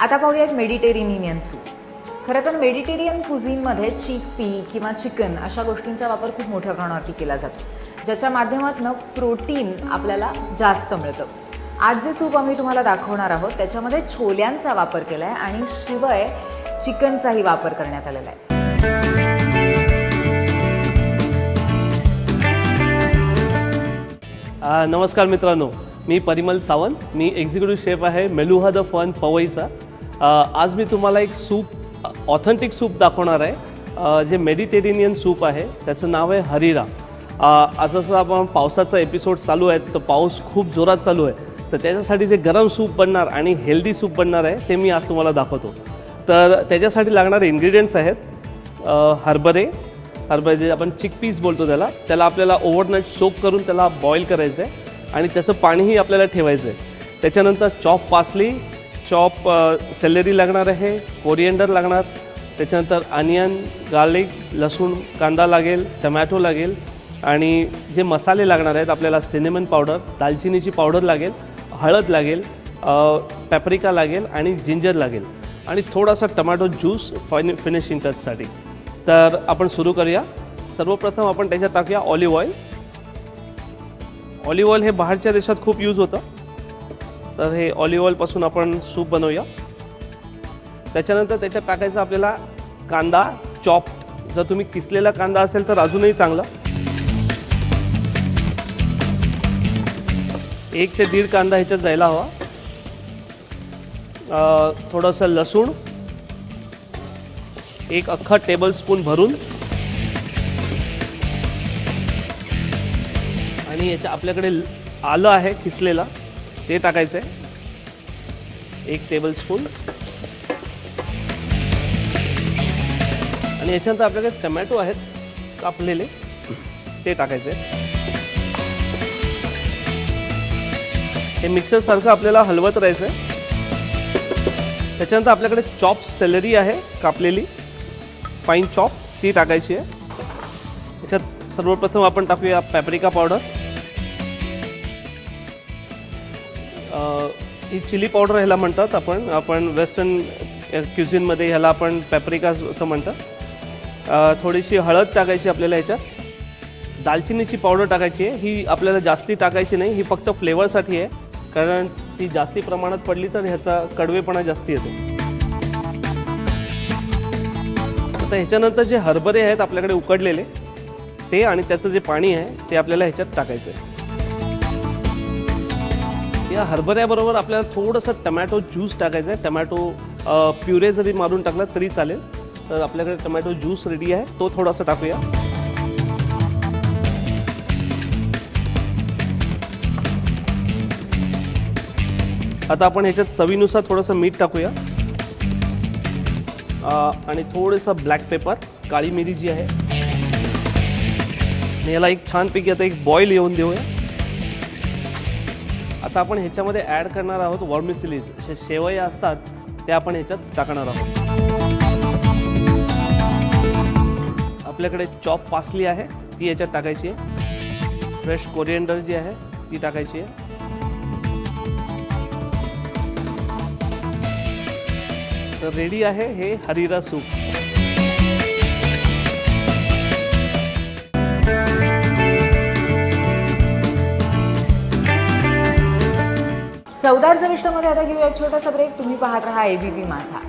आता पाहूयात Mediterranean soup. खरं तर मेडिटेरियन कुझिनमध्ये चिकपी किंवा चिकन अशा गोष्टींचा वापर खूप मोठ्या प्रमाणावरती केला जातो, ज्याच्या माध्यमातून प्रोटीन आपल्याला जास्त मिळतं. आज जे सूप आम्ही तुम्हाला दाखवणार आहोत त्याच्यामध्ये छोल्यांचा वापर केला आहे आणि शिवाय चिकनचाही वापर करण्यात आलेला आहे. नमस्कार मित्रांनो, मी परिमल सावंत. मी एक्झिक्युटिव्ह शेफ आहे मेलुहा द फन पवईचा. आज मी तुम्हाला एक सूप, ऑथेंटिक सूप दाखवणार आहे, जे मेडिटेरेनियन सूप आहे. त्याचं नाव आहे हरिरा. आज जसं आपण पावसाचा एपिसोड चालू आहे, तर पाऊस खूप जोरात चालू आहे, तर त्याच्यासाठी जे गरम सूप बनणार आणि हेल्दी सूप बनणार आहे ते मी आज तुम्हाला दाखवतो. तर त्याच्यासाठी लागणारे इन्ग्रेडियंट्स आहेत हरभरे जे आपण चिकपीस बोलतो त्याला आपल्याला ओव्हरनाईट सोक करून त्याला बॉईल करायचं आहे आणि त्याचं पाणीही आपल्याला ठेवायचं आहे. त्याच्यानंतर चॉप पासली, चॉप सेलरी लागणार आहे, कोरिएंडर लागणार, त्याच्यानंतर अनियन, गार्लिक, लसूण, कांदा लागेल, टमॅटो लागेल आणि जे मसाले लागणार आहेत आपल्याला सिनेमन पावडर, दालचिनीची पावडर लागेल, हळद लागेल, पॅप्रिका लागेल आणि जिंजर लागेल आणि थोडासा टमॅटो ज्यूस फिनिशिंग टचसाठी. तर आपण सुरू करूया. सर्वप्रथम आपण त्याच्यात टाकूया ऑलिव्ह ऑइल. ऑलिव्ह ऑइल हे बाहेरच्या देशात खूप यूज होतं, तर हे ऑलिव्ह ऑइलपासून आपण सूप बनवूया. त्याच्यानंतर त्याच्यात टाकायचं आपल्याला कांदा चॉप. जर तुम्ही किसलेला कांदा असेल तर अजूनही चांगला. 1 ते 1.5 कांदा ह्याच्यात जायला हवा. थोडंसं लसूण, 1 अख्खा टेबलस्पून भरून, आणि याच्या आपल्याकडे आलं आहे किसलेला ते टाकायचं आहे 1 टेबलस्पून. आणि याच्यानंतर आपल्याकडे टमॅटो आहेत कापलेले ते टाकायचे. हे मिक्सरसारखं आपल्याला हलवत राहायचं आहे. त्याच्यानंतर आपल्याकडे चॉप सेलरी आहे कापलेली, फाईन चॉप, ती टाकायची आहे. याच्यात सर्वप्रथम आपण टाकूया पॅप्रिका पावडर. ही चिली पावडर ह्याला म्हणतात आपण वेस्टर्न क्युझिनमध्ये ह्याला आपण पॅप्रिका असं म्हणतात. थोडीशी हळद टाकायची आपल्याला ह्याच्यात. दालचिनीची पावडर टाकायची आहे. ही आपल्याला जास्ती टाकायची नाही, ही फक्त फ्लेवरसाठी आहे, कारण ती जास्ती प्रमाणात पडली तर ह्याचा कडवेपणा जास्ती येतो. आता ह्याच्यानंतर जे हरभरे आहेत आपल्याकडे उकडलेले ते आणि त्याचं जे पाणी आहे ते आपल्याला ह्याच्यात टाकायचं आहे. या हरभऱ्याबरोबर आपल्याला थोडंसं टमॅटो ज्यूस टाकायचं आहे. टमॅटो प्युरे जरी मारून टाकला तरी चालेल. तर आपल्याकडे टमॅटो ज्यूस रेडी आहे, तो थोडासा टाकूया. आता आपण ह्याच्यात चवीनुसार थोडंसं मीठ टाकूया आणि थोडंसं ब्लॅक पेपर, काळी मिरी जी आहे. याला एक छानपैकी आता एक बॉईल येऊन देऊया. आता आपण ह्याच्यामध्ये ॲड करणार आहोत वर्मिसेली, शेवया असतात ते आपण ह्याच्यात टाकणार आहोत. आपल्याकडे चॉप पासली आहे ती याच्यात टाकायची आहे. फ्रेश कोरिएंडर जी आहे ती टाकायची आहे. तर रेडी आहे हे हरिरा सूप. चवदार चविष्टमध्ये आता घेऊया छोटासा ब्रेक. तुम्ही पाहत राहा ABP माझा.